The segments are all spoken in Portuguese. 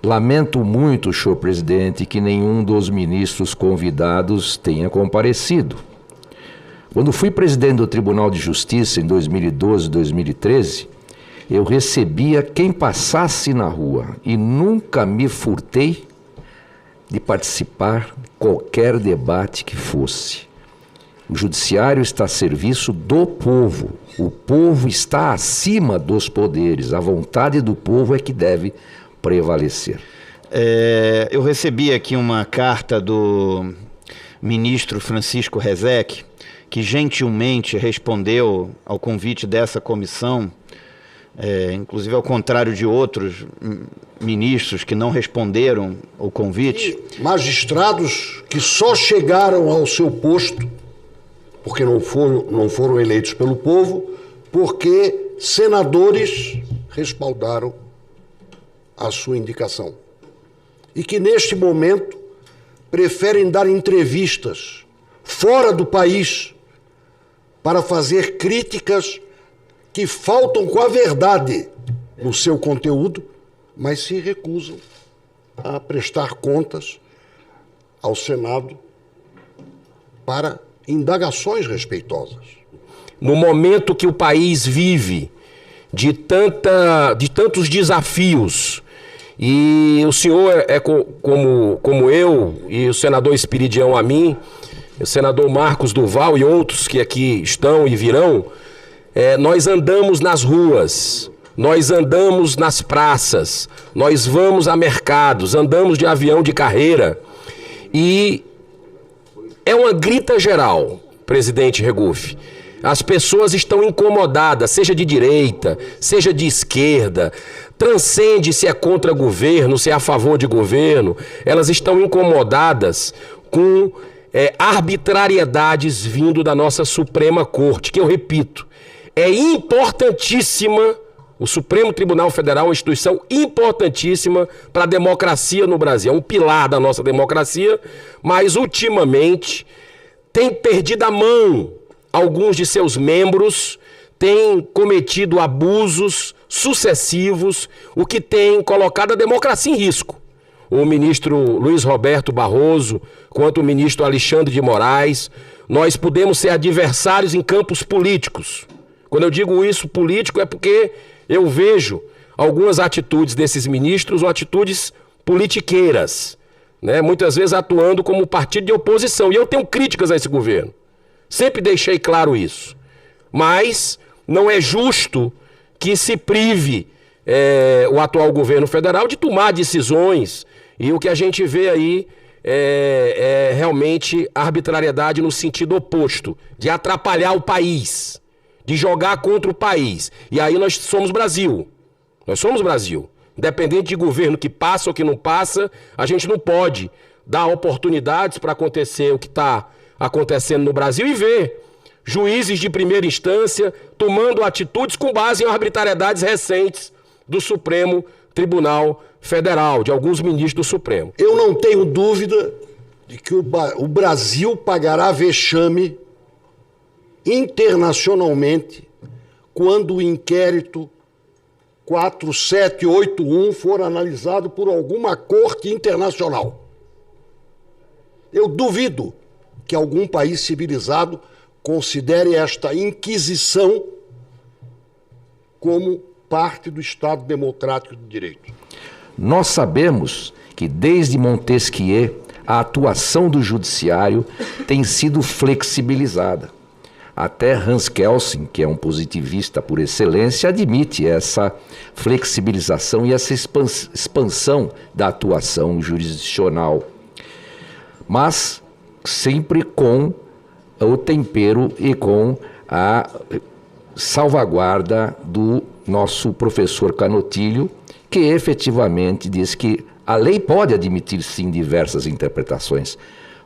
Lamento muito, senhor presidente, que nenhum dos ministros convidados tenha comparecido. Quando fui presidente do Tribunal de Justiça em 2012 e 2013, eu recebia quem passasse na rua e nunca me furtei de participar de qualquer debate que fosse. O judiciário está a serviço do povo. O povo está acima dos poderes. A vontade do povo é que deve prevalecer. Eu recebi aqui uma carta do ministro Francisco Rezec, que gentilmente respondeu ao convite dessa comissão, inclusive ao contrário de outros ministros que não responderam ao convite. E magistrados que só chegaram ao seu posto, porque não foram eleitos pelo povo, porque senadores respaldaram a sua indicação. E que neste momento preferem dar entrevistas fora do país para fazer críticas que faltam com a verdade no seu conteúdo, mas se recusam a prestar contas ao Senado para indagações respeitosas. No momento que o país vive de tantos desafios, e o senhor é como eu e o senador Espiridião Amin, o senador Marcos Duval e outros que aqui estão e virão, nós andamos nas ruas, nós andamos nas praças, nós vamos a mercados, andamos de avião de carreira, e é uma grita geral, presidente Regufe. As pessoas estão incomodadas, seja de direita, seja de esquerda, transcende se é contra governo, se é a favor de governo, elas estão incomodadas com arbitrariedades vindo da nossa Suprema Corte, que eu repito, é importantíssima. O Supremo Tribunal Federal é uma instituição importantíssima para a democracia no Brasil, é um pilar da nossa democracia, mas ultimamente tem perdido a mão. Alguns de seus membros têm cometido abusos sucessivos, o que tem colocado a democracia em risco. O ministro Luiz Roberto Barroso, quanto o ministro Alexandre de Moraes, nós podemos ser adversários em campos políticos. Quando eu digo isso político é porque eu vejo algumas atitudes desses ministros, ou atitudes politiqueiras, né? Muitas vezes atuando como partido de oposição. E eu tenho críticas a esse governo. Sempre deixei claro isso. Mas não é justo que se prive o atual governo federal de tomar decisões. E o que a gente vê aí é realmente arbitrariedade no sentido oposto, de atrapalhar o país, de jogar contra o país. E aí nós somos Brasil. Nós somos Brasil. Independente de governo que passa ou que não passa, a gente não pode dar oportunidades para acontecer o que está acontecendo no Brasil e ver juízes de primeira instância tomando atitudes com base em arbitrariedades recentes do Supremo Tribunal Federal, de alguns ministros do Supremo. Eu não tenho dúvida de que o Brasil pagará vexame internacionalmente quando o inquérito 4781 for analisado por alguma corte internacional. Eu duvido que algum país civilizado considere esta inquisição como parte do Estado Democrático de Direito. Nós sabemos que desde Montesquieu a atuação do judiciário tem sido flexibilizada. Até Hans Kelsen, que é um positivista por excelência, admite essa flexibilização e essa expansão da atuação jurisdicional. Mas sempre com o tempero e com a salvaguarda do nosso professor Canotilho, que efetivamente diz que a lei pode admitir sim diversas interpretações,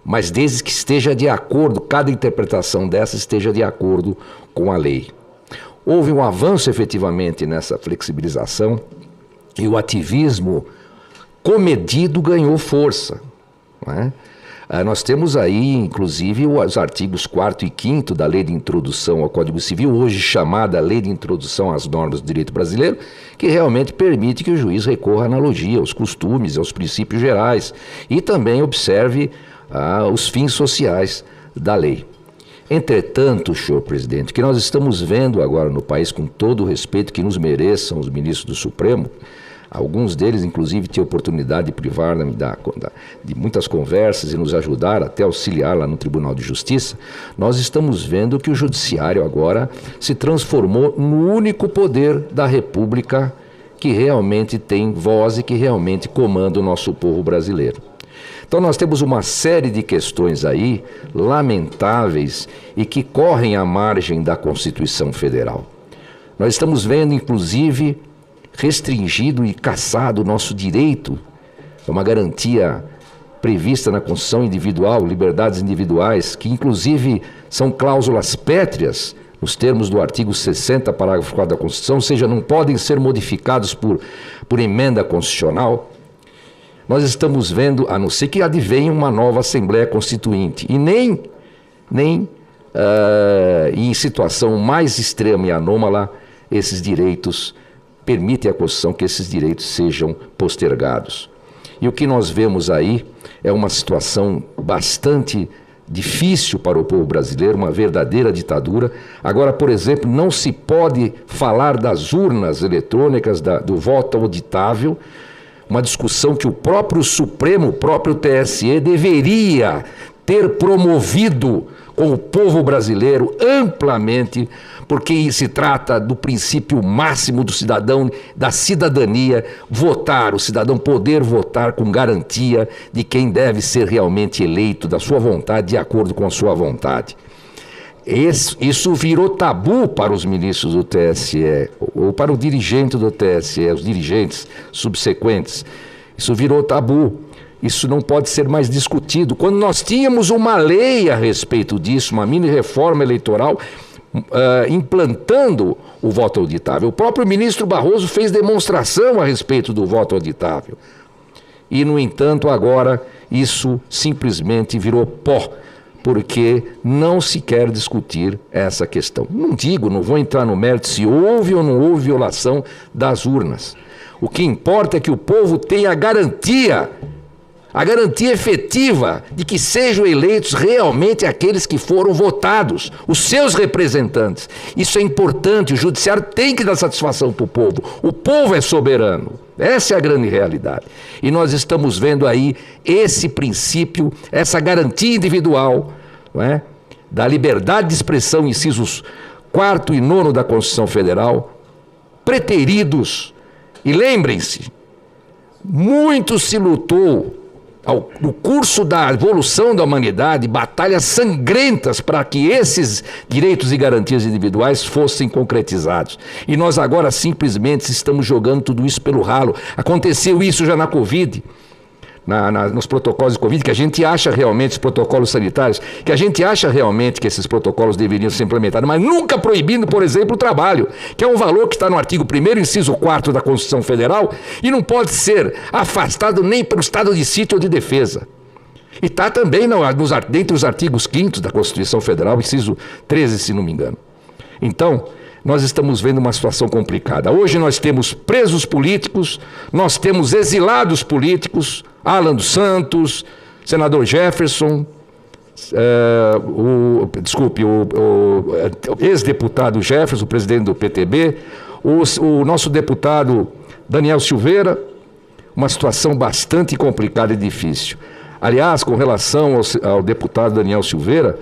mas desde que esteja de acordo, cada interpretação dessa esteja de acordo com a lei. Houve um avanço efetivamente nessa flexibilização e o ativismo comedido ganhou força, não é? Nós temos aí, inclusive, os artigos 4º e 5º da Lei de Introdução ao Código Civil, hoje chamada Lei de Introdução às Normas do Direito Brasileiro, que realmente permite que o juiz recorra à analogia, aos costumes, aos princípios gerais e também observe os fins sociais da lei. Entretanto, senhor presidente, o que nós estamos vendo agora no país, com todo o respeito que nos mereçam os ministros do Supremo, alguns deles, inclusive, têm oportunidade de privar de muitas conversas e nos ajudar, até auxiliar lá no Tribunal de Justiça. Nós estamos vendo que o Judiciário agora se transformou no único poder da República que realmente tem voz e que realmente comanda o nosso povo brasileiro. Então nós temos uma série de questões aí, lamentáveis, e que correm à margem da Constituição Federal. Nós estamos vendo, inclusive, restringido e cassado o nosso direito, é uma garantia prevista na Constituição individual, liberdades individuais, que inclusive são cláusulas pétreas, nos termos do artigo 60, parágrafo 4 da Constituição, ou seja, não podem ser modificados por emenda constitucional. Nós estamos vendo, a não ser que advenha uma nova Assembleia Constituinte, e nem em situação mais extrema e anômala, esses direitos permitem à Constituição que esses direitos sejam postergados. E o que nós vemos aí é uma situação bastante difícil para o povo brasileiro, uma verdadeira ditadura. Agora, por exemplo, não se pode falar das urnas eletrônicas, do voto auditável, uma discussão que o próprio Supremo, o próprio TSE, deveria ter promovido com o povo brasileiro amplamente, porque se trata do princípio máximo do cidadão, da cidadania, votar, o cidadão poder votar com garantia de quem deve ser realmente eleito, da sua vontade, de acordo com a sua vontade. Isso virou tabu para os ministros do TSE, ou para o dirigente do TSE, os dirigentes subsequentes. Isso virou tabu. Isso não pode ser mais discutido. Quando nós tínhamos uma lei a respeito disso, uma mini-reforma eleitoral, implantando o voto auditável. O próprio ministro Barroso fez demonstração a respeito do voto auditável. E, no entanto, agora isso simplesmente virou pó, porque não se quer discutir essa questão. Não vou entrar no mérito se houve ou não houve violação das urnas. O que importa é que o povo tenha a garantia efetiva de que sejam eleitos realmente aqueles que foram votados, os seus representantes. Isso é importante, o Judiciário tem que dar satisfação para o povo. O povo é soberano. Essa é a grande realidade. E nós estamos vendo aí esse princípio, essa garantia individual, não é, da liberdade de expressão, incisos 4º e 9º da Constituição Federal, preteridos. E lembrem-se, muito se lutou no curso da evolução da humanidade, batalhas sangrentas para que esses direitos e garantias individuais fossem concretizados. E nós agora simplesmente estamos jogando tudo isso pelo ralo. Aconteceu isso já na Covid, nos protocolos de Covid, que a gente acha realmente, os protocolos sanitários, que a gente acha realmente que esses protocolos deveriam ser implementados, mas nunca proibindo, por exemplo, o trabalho, que é um valor que está no artigo 1º, inciso 4º da Constituição Federal, e não pode ser afastado nem pelo estado de sítio ou de defesa. E está também dentre os artigos 5º da Constituição Federal, inciso 13, se não me engano. Então, nós estamos vendo uma situação complicada. Hoje nós temos presos políticos, nós temos exilados políticos, Alan dos Santos, senador Jefferson, o ex-deputado Jefferson, o presidente do PTB, o nosso deputado Daniel Silveira, uma situação bastante complicada e difícil. Aliás, com relação ao deputado Daniel Silveira,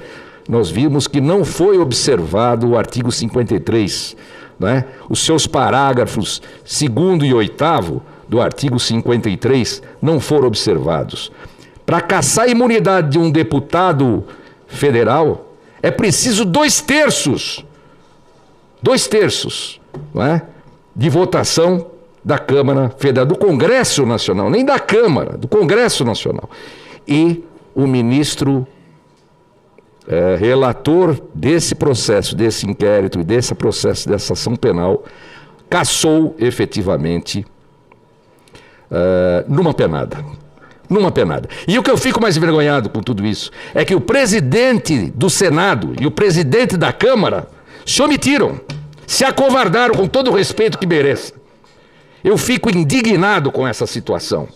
nós vimos que não foi observado o artigo 53, né? Os seus parágrafos 2º e 8º do artigo 53 não foram observados. Para cassar a imunidade de um deputado federal, é preciso 2/3, não é? De votação da Câmara Federal, do Congresso Nacional, nem da Câmara, do Congresso Nacional. E o ministro relator desse processo, desse inquérito e desse processo, dessa ação penal, cassou efetivamente numa penada. Numa penada. E o que eu fico mais envergonhado com tudo isso é que o presidente do Senado e o presidente da Câmara se omitiram, se acovardaram com todo o respeito que mereça. Eu fico indignado com essa situação.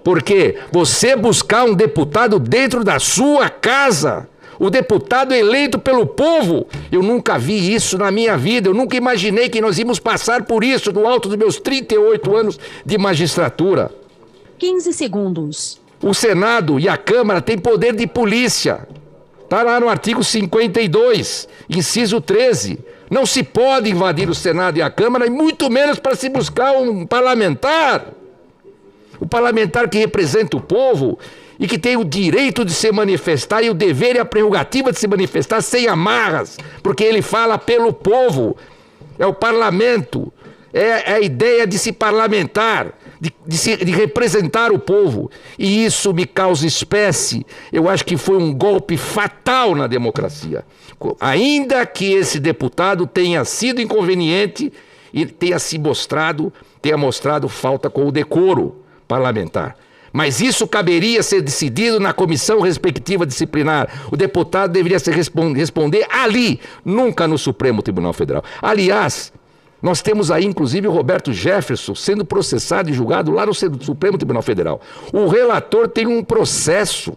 Porque você buscar um deputado dentro da sua casa, o deputado eleito pelo povo, eu nunca vi isso na minha vida, eu nunca imaginei que nós íamos passar por isso no alto dos meus 38 anos de magistratura. 15 segundos. O Senado e a Câmara têm poder de polícia. Está lá no artigo 52, inciso 13. Não se pode invadir o Senado e a Câmara, e muito menos para se buscar um parlamentar. O parlamentar que representa o povo e que tem o direito de se manifestar e o dever e a prerrogativa de se manifestar sem amarras, porque ele fala pelo povo. É o parlamento, é a ideia de se parlamentar, de representar o povo. E isso me causa espécie. Eu acho que foi um golpe fatal na democracia. Ainda que esse deputado tenha sido inconveniente e tenha mostrado falta com o decoro parlamentar. Mas isso caberia ser decidido na comissão respectiva disciplinar. O deputado deveria responder ali, nunca no Supremo Tribunal Federal. Aliás, nós temos aí, inclusive, o Roberto Jefferson sendo processado e julgado lá no Supremo Tribunal Federal. O relator tem um processo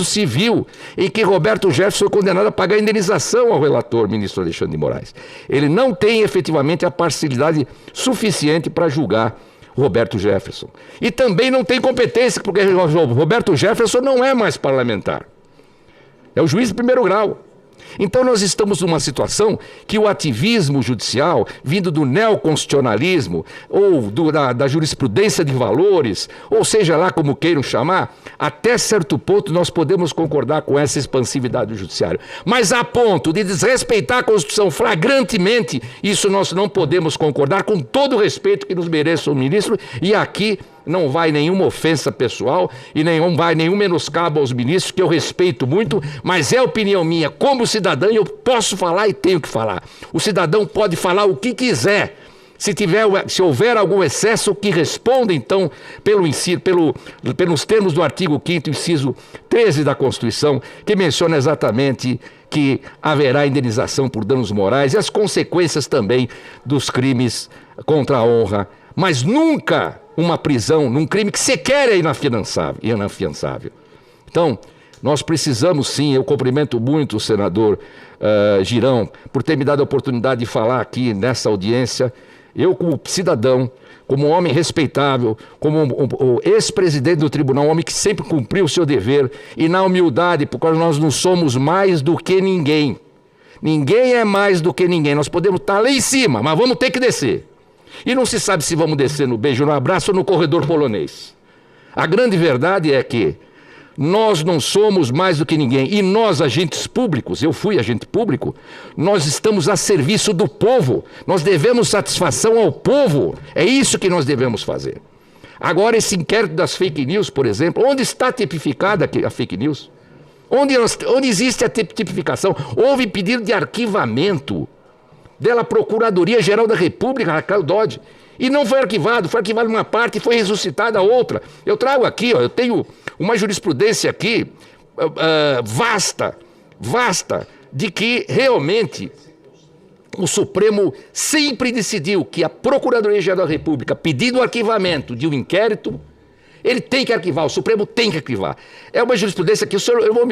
civil em que Roberto Jefferson foi condenado a pagar indenização ao relator, ministro Alexandre de Moraes. Ele não tem efetivamente a parcialidade suficiente para julgar Roberto Jefferson. E também não tem competência, porque Roberto Jefferson não é mais parlamentar. É o juiz de primeiro grau. Então nós estamos numa situação que o ativismo judicial, vindo do neoconstitucionalismo, ou da jurisprudência de valores, ou seja lá como queiram chamar, até certo ponto nós podemos concordar com essa expansividade do judiciário. Mas a ponto de desrespeitar a Constituição flagrantemente, isso nós não podemos concordar, com todo o respeito que nos mereça o ministro, e aqui não vai nenhuma ofensa pessoal e não vai nenhum menoscabo aos ministros, que eu respeito muito, mas é opinião minha. Como cidadão, eu posso falar e tenho que falar. O cidadão pode falar o que quiser. Se houver algum excesso, que responda, então, pelos termos do artigo 5º, inciso 13 da Constituição, que menciona exatamente que haverá indenização por danos morais e as consequências também dos crimes contra a honra, mas nunca uma prisão num crime que sequer é inafiançável. Então, nós precisamos sim, eu cumprimento muito o senador Girão por ter me dado a oportunidade de falar aqui nessa audiência. Eu, como cidadão, como um homem respeitável, como o ex-presidente do tribunal, um homem que sempre cumpriu o seu dever, e na humildade, porque nós não somos mais do que ninguém. Ninguém é mais do que ninguém. Nós podemos estar lá em cima, mas vamos ter que descer. E não se sabe se vamos descer no beijo, no abraço ou no corredor polonês. A grande verdade é que nós não somos mais do que ninguém. E nós, agentes públicos, eu fui agente público, nós estamos a serviço do povo. Nós devemos satisfação ao povo. É isso que nós devemos fazer. Agora, esse inquérito das fake news, por exemplo, onde está tipificada a fake news? Onde existe a tipificação? Houve pedido de arquivamento dela Procuradoria-Geral da República, Raquel Dodge, e não foi arquivado uma parte e foi ressuscitada a outra. Eu trago aqui, eu tenho uma jurisprudência aqui vasta, de que realmente o Supremo sempre decidiu que a Procuradoria-Geral da República, pedindo o arquivamento de um inquérito, ele tem que arquivar, o Supremo tem que arquivar. É uma jurisprudência que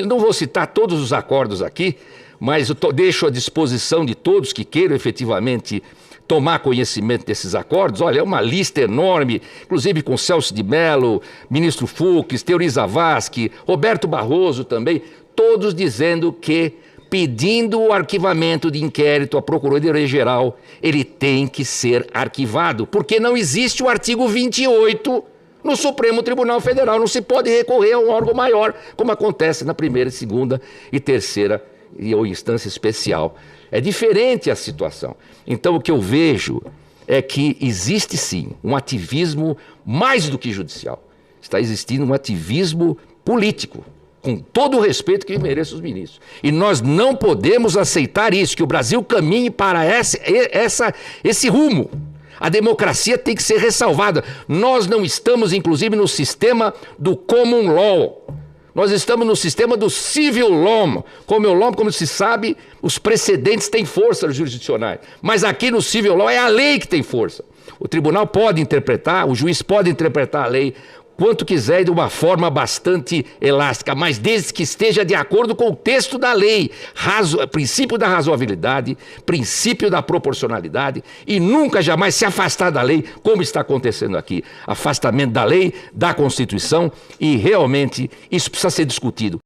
não vou citar todos os acordos aqui, mas eu deixo à disposição de todos que queiram efetivamente tomar conhecimento desses acordos. Olha, é uma lista enorme, inclusive com Celso de Mello, ministro Fux, Teori Zavascki, Roberto Barroso também, todos dizendo que, pedindo o arquivamento de inquérito à Procuradoria-Geral, ele tem que ser arquivado, porque não existe o artigo 28 no Supremo Tribunal Federal, não se pode recorrer a um órgão maior, como acontece na primeira, segunda e terceira ou instância especial. É diferente a situação. Então, o que eu vejo é que existe sim um ativismo mais do que judicial. Está existindo um ativismo político, com todo o respeito que merecem os ministros. E nós não podemos aceitar isso, que o Brasil caminhe para esse rumo. A democracia tem que ser ressalvada. Nós não estamos, inclusive, no sistema do common law. Nós estamos no sistema do civil law. Como se sabe, os precedentes têm força jurisdicionais. Mas aqui no civil law é a lei que tem força. O tribunal pode interpretar, o juiz pode interpretar a lei quanto quiser e de uma forma bastante elástica, mas desde que esteja de acordo com o texto da lei, princípio da razoabilidade, princípio da proporcionalidade e nunca jamais se afastar da lei, como está acontecendo aqui. Afastamento da lei, da Constituição, e realmente isso precisa ser discutido.